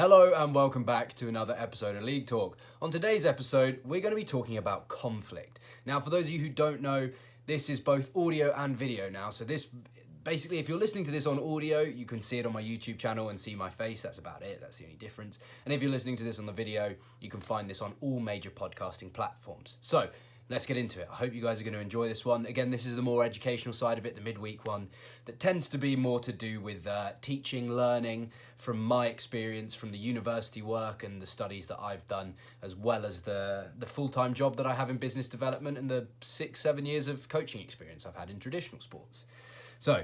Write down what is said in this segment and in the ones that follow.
Hello and welcome back to another episode of League Talk. On today's episode, we're going to be talking about conflict. Now, for those of you who don't know, this is both audio and video now. So this, basically, if you're listening to this on audio, you can see it on my YouTube channel and see my face. That's about it. That's the only difference. And if you're listening to this on the video, you can find this on all major podcasting platforms. So let's get into it. I hope you guys are going to enjoy this one. Again, this is the more educational side of it, the midweek one, that tends to be more to do with teaching, learning from my experience, from the university work and the studies that I've done, as well as the full-time job that I have in business development and the 6-7 years of coaching experience I've had in traditional sports. So,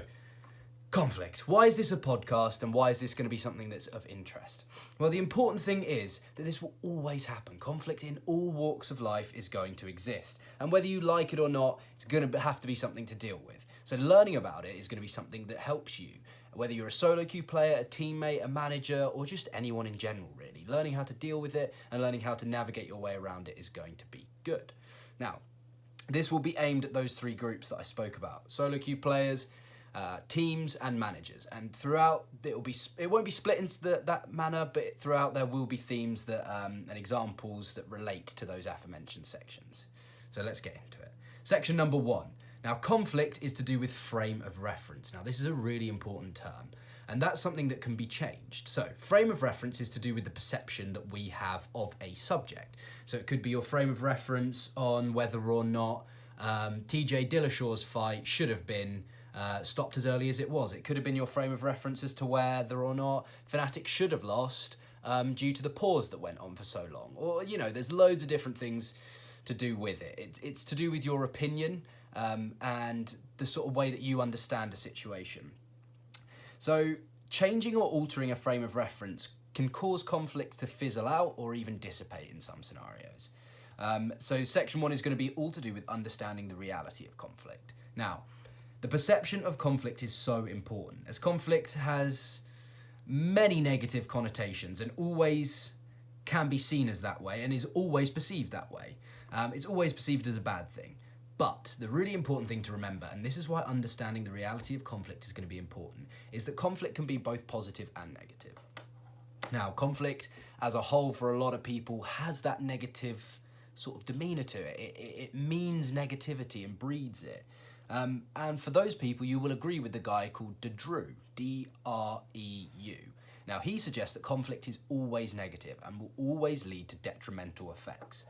conflict. Why is this a podcast and why is this going to be something that's of interest? Well, the important thing is that this will always happen. Conflict in all walks of life is going to exist. And whether you like it or not, it's going to have to be something to deal with. So learning about it is going to be something that helps you. Whether you're a solo queue player, a teammate, a manager, or just anyone in general, really. Learning how to deal with it and learning how to navigate your way around it is going to be good. Now, this will be aimed at those three groups that I spoke about. Solo queue players, teams and managers, and throughout it won't be split into that manner, but throughout there will be themes that and examples that relate to those aforementioned sections. So let's get into it. Section number 1. Now, conflict is to do with frame of reference. Now, this is a really important term, and that's something that can be changed. So frame of reference is to do with the perception that we have of a subject. So it could be your frame of reference on whether or not TJ Dillashaw's fight should have been stopped as early as it was. It could have been your frame of reference as to whether or not Fnatic should have lost due to the pause that went on for so long. Or, you know, there's loads of different things to do with it. It's to do with your opinion and the sort of way that you understand a situation. So changing or altering a frame of reference can cause conflict to fizzle out or even dissipate in some scenarios. So section 1 is going to be all to do with understanding the reality of conflict. Now, the perception of conflict is so important, as conflict has many negative connotations and always can be seen as that way and is always perceived that way. It's always perceived as a bad thing. But the really important thing to remember, and this is why understanding the reality of conflict is going to be important, is that conflict can be both positive and negative. Now, conflict as a whole for a lot of people has that negative sort of demeanour to it. It means negativity and breeds it. And for those people, you will agree with the guy called Drew, D-R-E-U. Now, he suggests that conflict is always negative and will always lead to detrimental effects.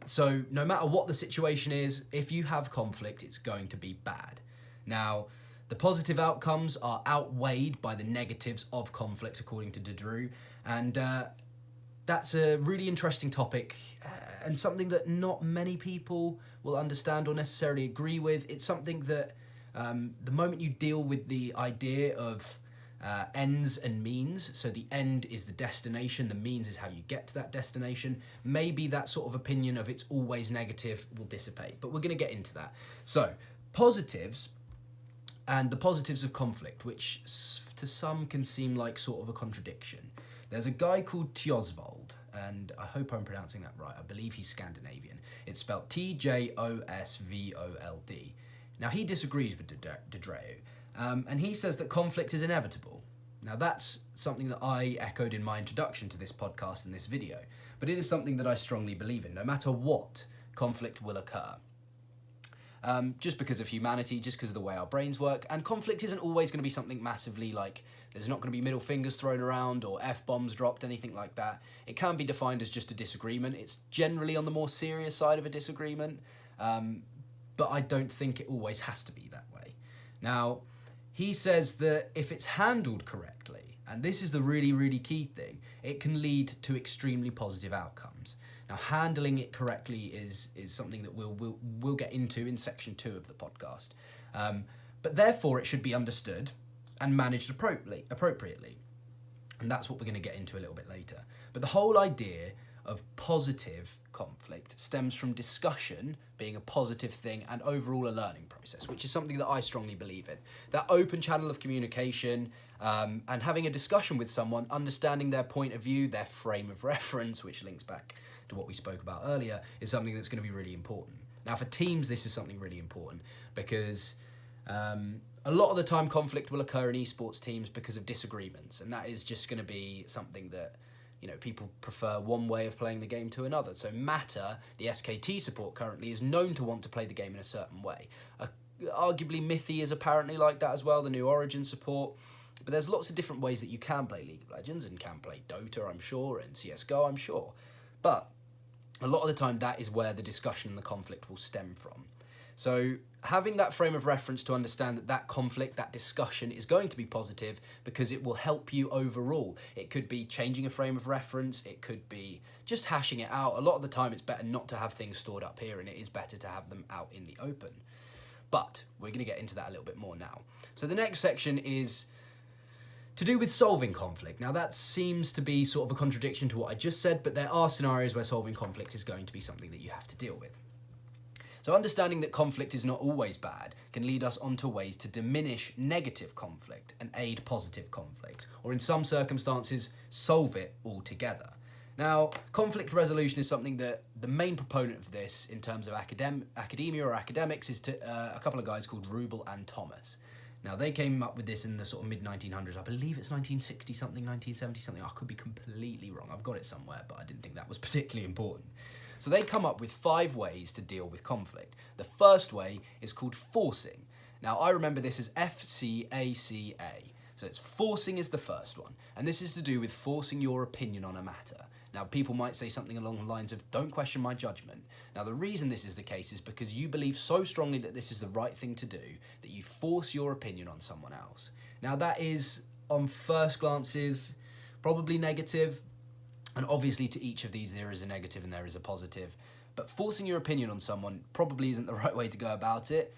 So no matter what the situation is, if you have conflict, it's going to be bad. Now, the positive outcomes are outweighed by the negatives of conflict, according to Drew, and that's a really interesting topic and something that not many people will understand or necessarily agree with. It's something that the moment you deal with the idea of ends and means, so the end is the destination, the means is how you get to that destination, maybe that sort of opinion of it's always negative will dissipate. But we're going to get into that. So, positives and the positives of conflict, which to some can seem like sort of a contradiction. There's a guy called Tjosvold, and I hope I'm pronouncing that right. I believe he's Scandinavian. It's spelled Tjosvold. Now, he disagrees with Drew, and he says that conflict is inevitable. Now, that's something that I echoed in my introduction to this podcast and this video, but it is something that I strongly believe in. No matter what, conflict will occur. Just because of humanity, just because of the way our brains work. And conflict isn't always going to be something massively like, there's not going to be middle fingers thrown around or F-bombs dropped, anything like that. It can be defined as just a disagreement. It's generally on the more serious side of a disagreement, but I don't think it always has to be that way. Now, he says that if it's handled correctly, and this is the really, really key thing, it can lead to extremely positive outcomes. Now, handling it correctly is something that we'll get into in section 2 of the podcast. But therefore, it should be understood and managed appropriately. And that's what we're going to get into a little bit later. But the whole idea of positive conflict stems from discussion being a positive thing and overall a learning process, which is something that I strongly believe in. That open channel of communication and having a discussion with someone, understanding their point of view, their frame of reference, which links back to what we spoke about earlier, is something that's going to be really important. Now, for teams, this is something really important because a lot of the time conflict will occur in esports teams because of disagreements, and that is just going to be something that, you know, people prefer one way of playing the game to another. So Matter, the SKT support currently, is known to want to play the game in a certain way. Arguably Mithy is apparently like that as well, the new Origin support. But there's lots of different ways that you can play League of Legends and can play Dota, I'm sure, and CSGO, I'm sure. But a lot of the time that is where the discussion and the conflict will stem from. So having that frame of reference to understand that that conflict, that discussion is going to be positive because it will help you overall. It could be changing a frame of reference, it could be just hashing it out. A lot of the time it's better not to have things stored up here, and it is better to have them out in the open. But we're going to get into that a little bit more now. So the next section is to do with solving conflict. Now that seems to be sort of a contradiction to what I just said, but there are scenarios where solving conflict is going to be something that you have to deal with. So understanding that conflict is not always bad can lead us onto ways to diminish negative conflict and aid positive conflict, or in some circumstances, solve it altogether. Now, conflict resolution is something that the main proponent of this in terms of academia or academics is a couple of guys called Rubel and Thomas. Now, they came up with this in the sort of mid-1900s. I believe it's 1960-something, 1970-something. I could be completely wrong. I've got it somewhere, but I didn't think that was particularly important. So they come up with 5 ways to deal with conflict. The first way is called forcing. Now, I remember this as FCACA. So it's forcing is the first one. And this is to do with forcing your opinion on a matter. Now, people might say something along the lines of, don't question my judgment. Now, the reason this is the case is because you believe so strongly that this is the right thing to do that you force your opinion on someone else. Now, that is, on first glances, probably negative. And obviously to each of these there is a negative and there is a positive. But forcing your opinion on someone probably isn't the right way to go about it.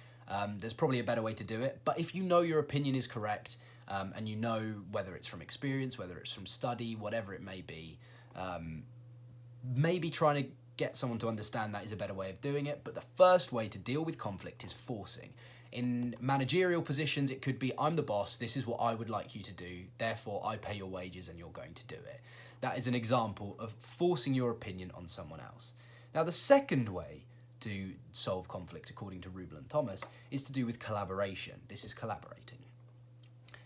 There's probably a better way to do it. But if you know your opinion is correct, and you know whether it's from experience, whether it's from study, whatever it may be, maybe trying to get someone to understand that is a better way of doing it. But the first way to deal with conflict is forcing. In managerial positions, it could be, I'm the boss, this is what I would like you to do, therefore I pay your wages and you're going to do it. That is an example of forcing your opinion on someone else. Now, the second way to solve conflict, according to Rubel and Thomas, is to do with collaboration. This is collaborating.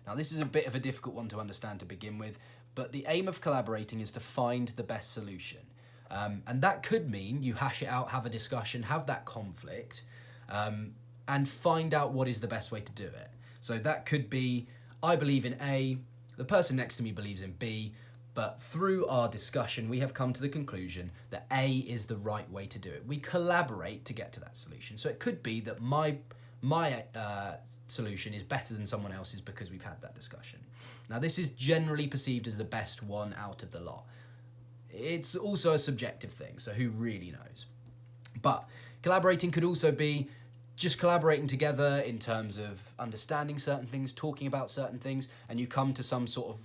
Now, this is a bit of a difficult one to understand to begin with, but the aim of collaborating is to find the best solution. And that could mean you hash it out, have a discussion, have that conflict, and find out what is the best way to do it. So that could be, I believe in A, the person next to me believes in B, but through our discussion, we have come to the conclusion that A is the right way to do it. We collaborate to get to that solution. So it could be that my solution is better than someone else's because we've had that discussion. Now, this is generally perceived as the best one out of the lot. It's also a subjective thing, so who really knows? But collaborating could also be just collaborating together in terms of understanding certain things, talking about certain things, and you come to some sort of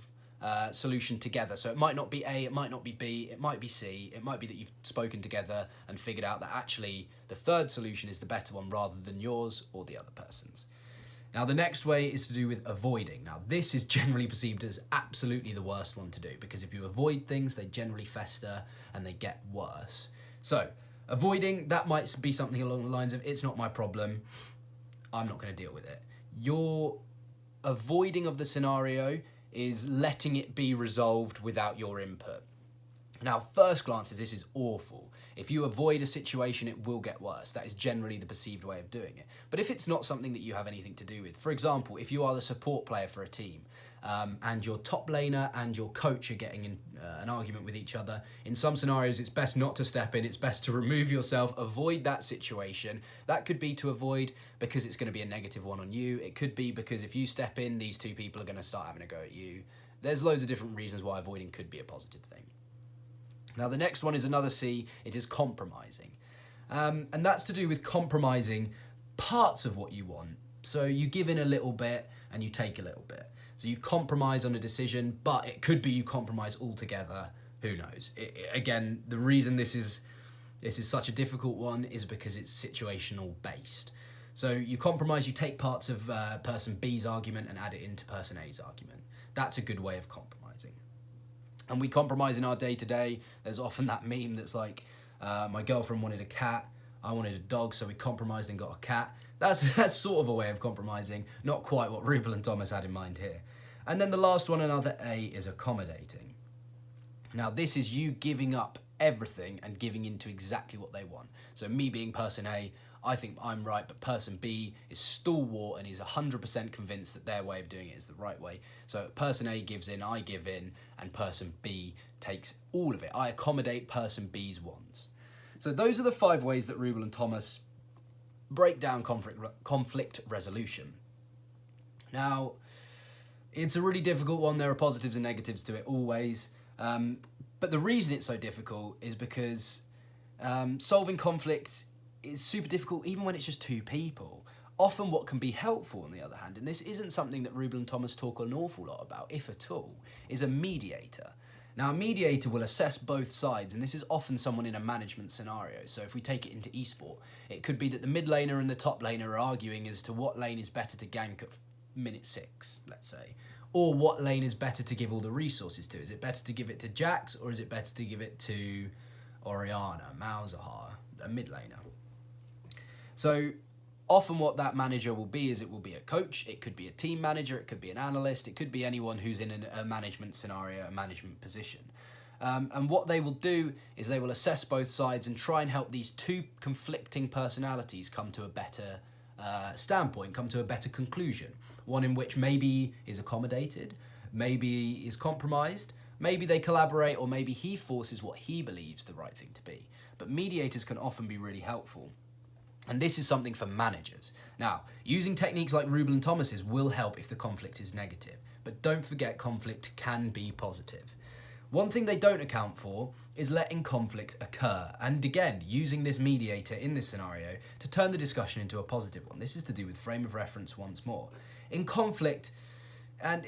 solution together. So it might not be A, it might not be B, it might be C, it might be that you've spoken together and figured out that actually the third solution is the better one rather than yours or the other person's. Now, the next way is to do with avoiding. Now, this is generally perceived as absolutely the worst one to do because if you avoid things, they generally fester and they get worse. So, avoiding, that might be something along the lines of, it's not my problem, I'm not going to deal with it. Your avoiding of the scenario is letting it be resolved without your input. Now, first glances, this is awful. If you avoid a situation, it will get worse. That is generally the perceived way of doing it. But if it's not something that you have anything to do with, for example, if you are the support player for a team, and your top laner and your coach are getting in an argument with each other, in some scenarios it's best not to step in, it's best to remove yourself, avoid that situation. That could be to avoid because it's going to be a negative one on you. It could be because if you step in, these two people are going to start having a go at you. There's loads of different reasons why avoiding could be a positive thing. Now, the next one is another C, it is compromising. And that's to do with compromising parts of what you want. So you give in a little bit and you take a little bit. So you compromise on a decision, but it could be you compromise altogether. Who knows? Again, the reason this is such a difficult one is because it's situational based. So you compromise, you take parts of person B's argument and add it into person A's argument. That's a good way of compromising. And we compromise in our day-to-day. There's often that meme that's like, my girlfriend wanted a cat, I wanted a dog, so we compromised and got a cat. that's sort of a way of compromising, not quite what Rubel and Thomas had in mind here. And then the last one, another A, is accommodating. Now this is you giving up everything and giving into exactly what they want. So me being person A, I think I'm right, but person B is stalwart and is 100% convinced that their way of doing it is the right way. So person A gives in, I give in, and person B takes all of it. I accommodate person B's wants. So those are the 5 ways that Rubel and Thomas break down conflict resolution. Now, it's a really difficult one. There are positives and negatives to it always. But the reason it's so difficult is because solving conflict is super difficult even when it's just 2 people. Often what can be helpful, on the other hand, and this isn't something that Rubel and Thomas talk an awful lot about, if at all, is a mediator. Now, a mediator will assess both sides, and this is often someone in a management scenario. So if we take it into esport, it could be that the mid laner and the top laner are arguing as to what lane is better to gank at minute 6, let's say. Or what lane is better to give all the resources to. Is it better to give it to Jax, or is it better to give it to Orianna, Malzahar, a mid laner? So often what that manager will be is it will be a coach, it could be a team manager, it could be an analyst, it could be anyone who's in a management scenario, a management position. And what they will do is they will assess both sides and try and help these 2 conflicting personalities come to a better standpoint, come to a better conclusion. One in which maybe is accommodated, maybe is compromised, maybe they collaborate, or maybe he forces what he believes the right thing to be. But mediators can often be really helpful. And this is something for managers. Now, using techniques like Rubel and Thomas's will help if the conflict is negative, but don't forget conflict can be positive. One thing they don't account for is letting conflict occur, and again, using this mediator in this scenario to turn the discussion into a positive one. This is to do with frame of reference once more. In conflict, and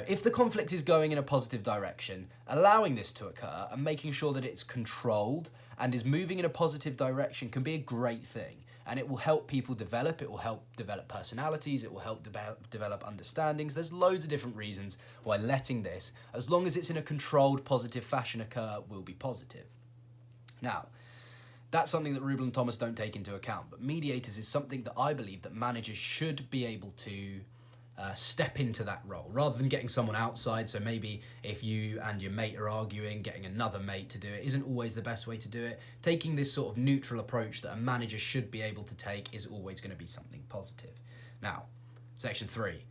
if the conflict is going in a positive direction, allowing this to occur and making sure that it's controlled and is moving in a positive direction can be a great thing. And it will help people develop, it will help develop personalities, it will help develop understandings. There's loads of different reasons why letting this, as long as it's in a controlled, positive fashion occur, will be positive. Now, that's something that Rubel and Thomas don't take into account, but mediators is something that I believe that managers should be able to step into that role, rather than getting someone outside. So maybe if you and your mate are arguing, getting another mate to do it isn't always the best way to do it. Taking this sort of neutral approach that a manager should be able to take is always going to be something positive. Now, section 3.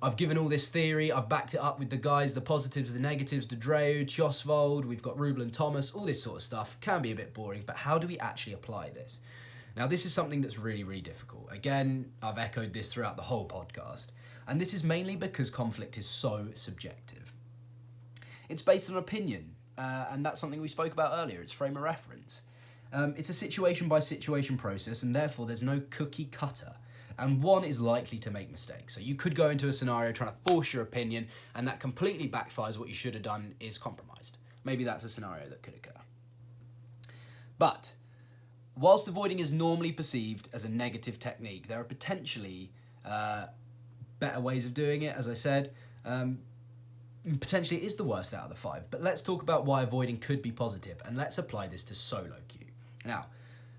I've given all this theory, I've backed it up with the guys, the positives, the negatives, the Dreu, Josvold, we've got Rubel and Thomas, all this sort of stuff. Can be a bit boring, but how do we actually apply this? Now, this is something that's really, really difficult. Again, I've echoed this throughout the whole podcast, and this is mainly because conflict is so subjective. It's based on opinion, and that's something we spoke about earlier. It's frame of reference. It's a situation-by-situation process, and therefore there's no cookie cutter, and one is likely to make mistakes. So you could go into a scenario trying to force your opinion, and that completely backfires. What you should have done is compromised. Maybe that's a scenario that could occur. But whilst avoiding is normally perceived as a negative technique, there are potentially better ways of doing it, as I said. Potentially it is the worst out of the 5, but let's talk about why avoiding could be positive, and let's apply this to solo queue. Now,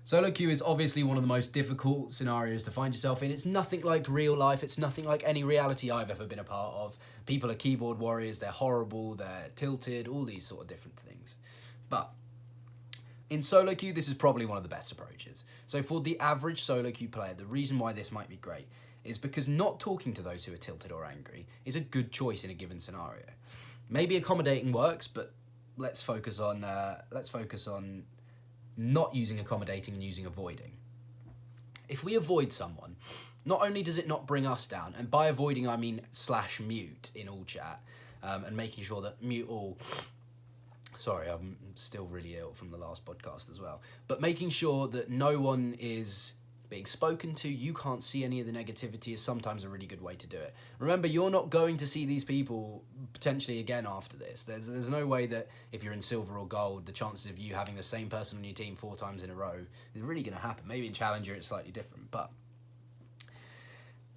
solo queue is obviously one of the most difficult scenarios to find yourself in. It's nothing like real life, it's nothing like any reality I've ever been a part of. People are keyboard warriors, they're horrible, they're tilted, all these sort of different things. But in solo queue, this is probably one of the best approaches. So for the average solo queue player, the reason why this might be great is because not talking to those who are tilted or angry is a good choice in a given scenario. Maybe accommodating works, but let's focus on not using accommodating and using avoiding. If we avoid someone, not only does it not bring us down, and by avoiding I mean /mute in all chat, and making sure that mute all. Sorry, I'm still really ill from the last podcast as well. But making sure that no one is being spoken to, you can't see any of the negativity is sometimes a really good way to do it. Remember, you're not going to see these people potentially again after this. There's no way that if you're in silver or gold, the chances of you having the same person on your team 4 times in a row is really going to happen. Maybe in Challenger it's slightly different, but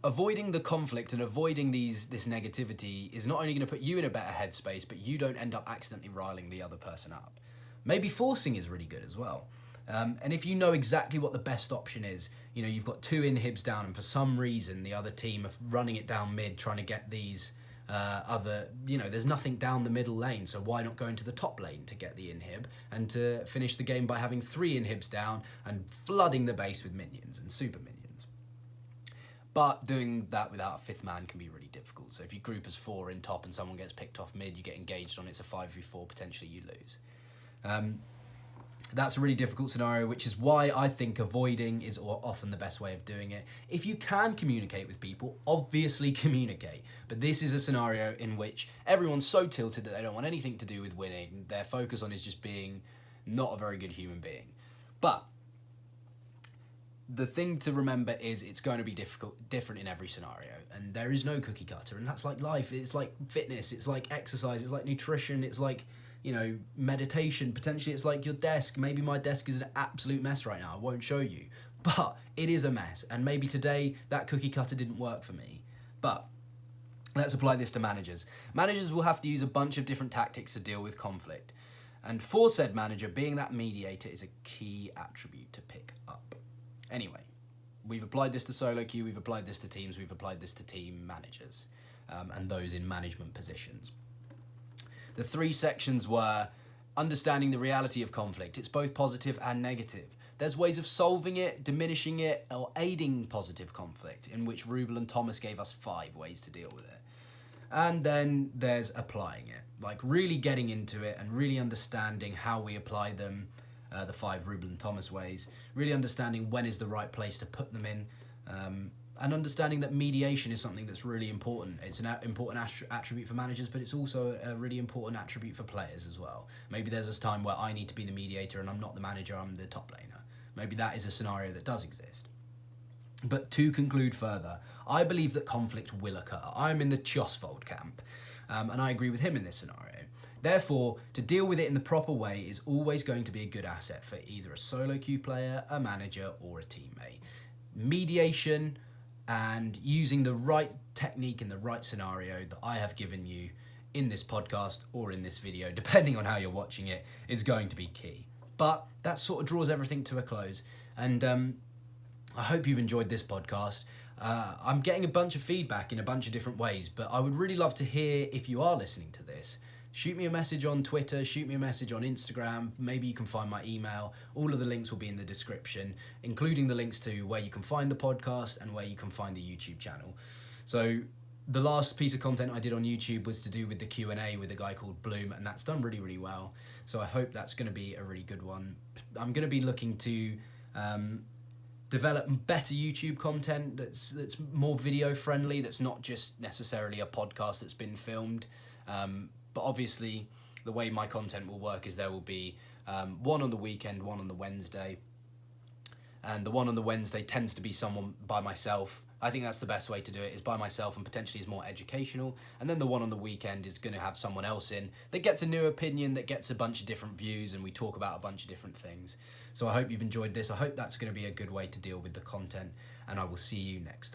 avoiding the conflict and avoiding this negativity is not only going to put you in a better headspace, but you don't end up accidentally riling the other person up. Maybe forcing is really good as well. And if you know exactly what the best option is, you know, you've got 2 inhibs down and for some reason the other team are running it down mid trying to get these there's nothing down the middle lane, so why not go into the top lane to get the inhib and to finish the game by having 3 inhibs down and flooding the base with minions and super minions. But doing that without a 5th man can be really difficult. So if you group as 4 in top and someone gets picked off mid, you get engaged on, it's a 5v4, potentially you lose. That's a really difficult scenario, which is why I think avoiding is often the best way of doing it. If you can communicate with people, obviously communicate. But this is a scenario in which everyone's so tilted that they don't want anything to do with winning. Their focus on is just being not a very good human being. But the thing to remember is it's going to be different in every scenario, and there is no cookie cutter, and that's like life. It's like fitness, it's like exercise, it's like nutrition, it's like, you know, meditation. Potentially it's like your desk. Maybe my desk is an absolute mess right now, I won't show you, but it is a mess, and maybe today that cookie cutter didn't work for me. But let's apply this to managers. Managers will have to use a bunch of different tactics to deal with conflict, and for said manager, being that mediator is a key attribute to pick up. Anyway, we've applied this to solo queue, we've applied this to teams, we've applied this to team managers, and those in management positions. The 3 sections were understanding the reality of conflict. It's both positive and negative. There's ways of solving it, diminishing it, or aiding positive conflict, in which Rubel and Thomas gave us 5 ways to deal with it. And then there's applying it, like really getting into it and really understanding how we apply them, the 5 Rubel and Thomas ways, really understanding when is the right place to put them in, and understanding that mediation is something that's really important. It's an important attribute for managers, but it's also a really important attribute for players as well. Maybe there's this time where I need to be the mediator and I'm not the manager, I'm the top laner. Maybe that is a scenario that does exist. But to conclude further, I believe that conflict will occur. I'm in the Chosfold camp, and I agree with him in this scenario. Therefore, to deal with it in the proper way is always going to be a good asset for either a solo queue player, a manager, or a teammate. Mediation and using the right technique in the right scenario that I have given you in this podcast or in this video, depending on how you're watching it, is going to be key. But that sort of draws everything to a close, and I hope you've enjoyed this podcast. I'm getting a bunch of feedback in a bunch of different ways, but I would really love to hear if you are listening to this. Shoot me a message on Twitter, shoot me a message on Instagram, maybe you can find my email. All of the links will be in the description, including the links to where you can find the podcast and where you can find the YouTube channel. So the last piece of content I did on YouTube was to do with the Q&A with a guy called Bloom, and that's done really, really well. So I hope that's going to be a really good one. I'm going to be looking to develop better YouTube content that's more video friendly, that's not just necessarily a podcast that's been filmed. But obviously, the way my content will work is there will be one on the weekend, one on the Wednesday. And the one on the Wednesday tends to be someone by myself. I think that's the best way to do it, is by myself, and potentially is more educational. And then the one on the weekend is going to have someone else in that gets a new opinion, that gets a bunch of different views, and we talk about a bunch of different things. So I hope you've enjoyed this. I hope that's going to be a good way to deal with the content, and I will see you next time.